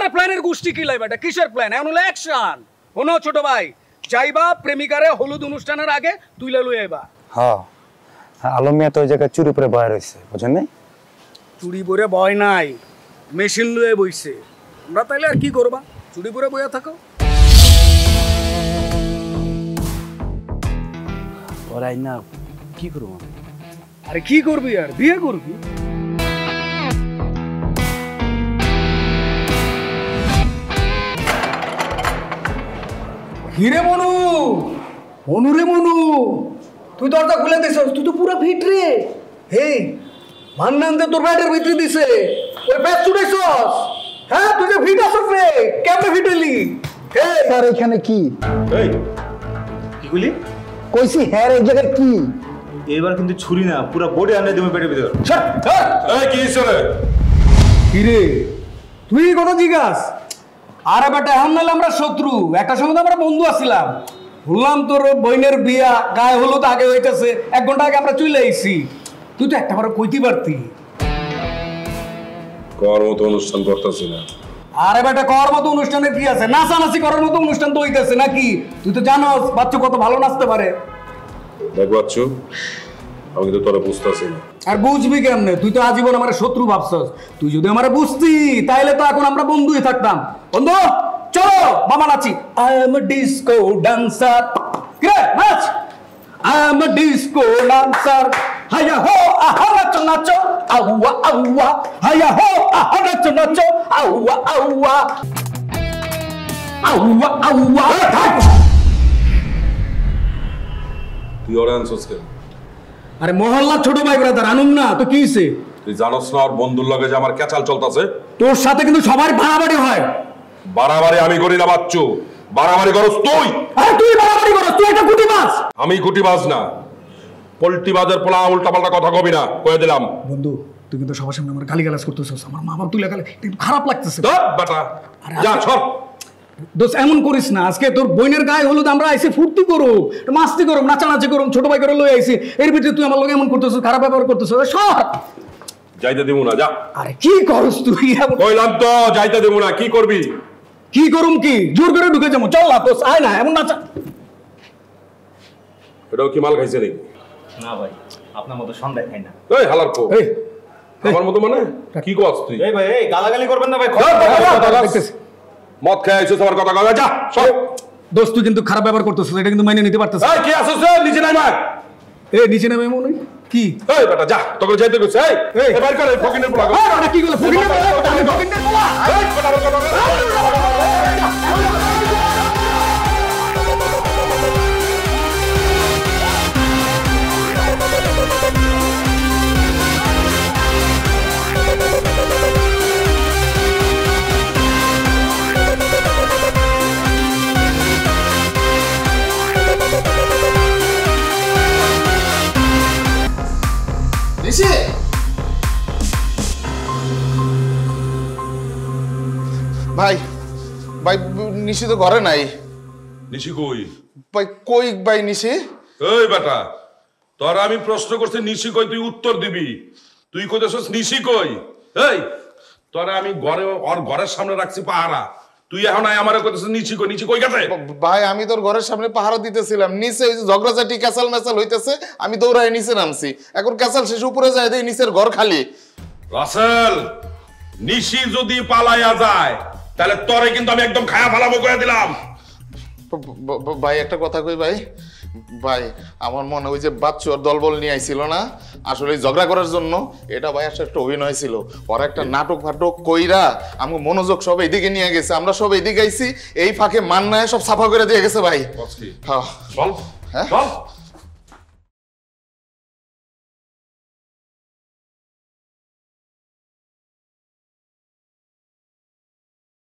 আরে প্ল্যানের গোষ্ঠী কি লাইবা, এটা কিসের প্ল্যান? এখন হলো অ্যাকশন। শোনো ছোট ভাই, যাইবা প্রেমিকারে হলুদ অনুষ্ঠানের আগে তুইলা লই আইবা। হ্যাঁ আলম মিয়া তো ওই জায়গায় চুরি পরে বয় রয়েছে, বুঝেন নাই? চুরি পরে বয় নাই, মেশিন লয়ে বইছে। আমরা তাইলে আর কি করবা, চুরি পরে বইয়া থাকো। ওরাই না কি করবো? আরে কি করবি আর, বিয়ে করবি। হিরে মনু, অনুরে মনু, তুই দরজা খুলে দিছস, তুই তো পুরো ফিট রে। হেই মান্নান দে তোর ব্যাটের ভিতরে দিছে, ওই ব্যাট ছুড়াইছস। হ্যাঁ তুই যে ফিট আছস রে, কেমনে ফিট হলি? এই স্যার এখানে কি? এই কি কইলি? কইছি হ্যাঁ এই জায়গায় কি? এবার কিন্তু ছুরি না, পুরো বডি আনে দিমে পেটের ভিতর। এই কি হইছে? হিরে তুই কোনো জিজ্ঞাস? আরে বেটা এখন নাহলে আমরা শত্রু, একটা সময় তো আমরা বন্ধু আছিলাম। বললাম তোর বইনের বিয়া গায়ে হলুদ আগে হইতেছে, 1 ঘন্টা আগে আমরা চলে আইছি। তুই তো একটা বার কইতে পারতি। কর মতো অনুষ্ঠান করতেছি না। আরে বেটা কর মতো অনুষ্ঠানে কি আছে, নাচানাচি করার মতো অনুষ্ঠান তো হইতেছে নাকি? তুই তো জানোস বাচ্চা কত ভালো নাচতে পারে। দেখ বাচ্চু, আমি কিন্তু তোরা বুঝতেছি না। আর বুঝবি কেমনে? তুই তো আজীবন আমার শত্রু ভাবছস। তুই যদি আমার বুঝতি তাইলে তো এখন আমরা বন্ধুই থাকতাম। বন্ধু চলো মামা নাচি। I am a disco dancer. কে নাচ? I am a disco dancer. হায়া হো আহা নাচো নাচো আউয়া আউয়া। হায়া হো আহা নাচো নাচো আউয়া আউয়া আউয়া আউয়া। তুই ওরা আনছস কেন? আরে মহল্লা ছোট ভাই ব্রাদার আনুম না তো কি হইছে? তুই জানোস না ওর বন্ধুর লগে যে আমার ক্যাচাল চলতেছে? তোর সাথে কিন্তু সবার বাড়াবাড়ি হয়। বাড়াবাড়ি আমি করি না বাচ্চু, বাড়াবাড়ি করস তুই। আরে তুই বাড়াবাড়ি করস, তুই একটা গুটিবাজ। আমি গুটিবাজ না, পল্টিবাজের পোলা উল্টাপাল্টা কথা কবি না, কয়ে দিলাম। বন্ধু তুই কিন্তু সবার সামনে আমার গালিগালাজ করতেছিস, আমার মা বাবা তুই লাগালে খারাপ লাগতেছে। বেটা যা সর। দোষ এমন করিস না, আজকে তোর বোনের গায়ে হলুদ আমরা আইসি ফুর্তি করো, মাস্তি করো, নাচানাচি করো, ছোট ভাই করে লই আইসি, এর ভিতরে তুই আমার লগে এমন করতেছিস, খারাপ ব্যবহার করতেছিস। সর। যাইতে দিব না, যা। আরে কি করস তুই? কইলাম তো যাইতে দিব না, কি করবি? কি করুম কি? জোর করে ঢুকে যাবো, চল না দোষ, আয় না এমন নাচা। এটাও কি মাল খাইছে নাকি? না ভাই, আপনার মতো সন্দেহ খাই না। এই হালার কো, এই আমার মতো মানে কি কস তুই? এই ভাই, এই গালাগালি করবেন না ভাই। মদ খেয়ে আইছিস, আমার কথা কবে, যা সব। দোষ তুই কিন্তু খারাপ ব্যবহার করতেছিস, এটা কিন্তু মাইনে নিতে পারতেছিস। এই কি আসছ রে, নিচে নামা। এই নিচে নামে মনে কি? এই বেটা যা, তোকে যাইতে কইছে। এই এবার করে ফকিনের পোলা। আরে কি গেল ফকিনের পোলা? আমি ফকিনের পোলা। এই বেটা আমার কথা কবে। ভাই ভাই নিশি তো ঘরে নাই। নিশি কই? ভাই কই ভাই নিশি? এই বেটা তোর আমি প্রশ্ন করছি নিশি কই, তুই উত্তর দিবি। তুই কইতেছস নিশি কই? এই তোরা আমি ঘরে ওর ঘরের সামনে রাখছি পাহারা, তুই এখন আমারে কইতেছস নিশি কই? নিশি কই গেছে? ভাই আমি তোর ঘরের সামনে পাহারা দিতেছিলাম, নিচে ওই যে ঝগড়াঝাটি ক্যাসাল মেসাল হইতেছে, আমি দৌড়ায় নিচে নামছি। এখন ক্যাসাল শেষ, উপরে যায় দেখি নিচের ঘর খালি। রাসেল, নিশি যদি পালাইয়া যায় তাহলে তোরে কিন্তু আমি একদম খায়া ফালাবো কইয়া দিলাম। ভাই একটা কথা কই ভাই, ভাই আমার মনে ওই যে বাচ্চু আর দলবল নিয়ে আইছিল না আসলে ঝগড়া করার জন্য, এটা ভাই আসলে একটা অভিনয় ছিল। ওরা একটা নাটক ফাটক কইরা আমার মনোযোগ সব এইদিকে নিয়ে গেছে, আমরা সব এইদিকে আইছি, এই ফাঁকে মান্নায় সব সাফা করে দিয়ে গেছে ভাই। হ্যাঁ চল, হ্যাঁ চল।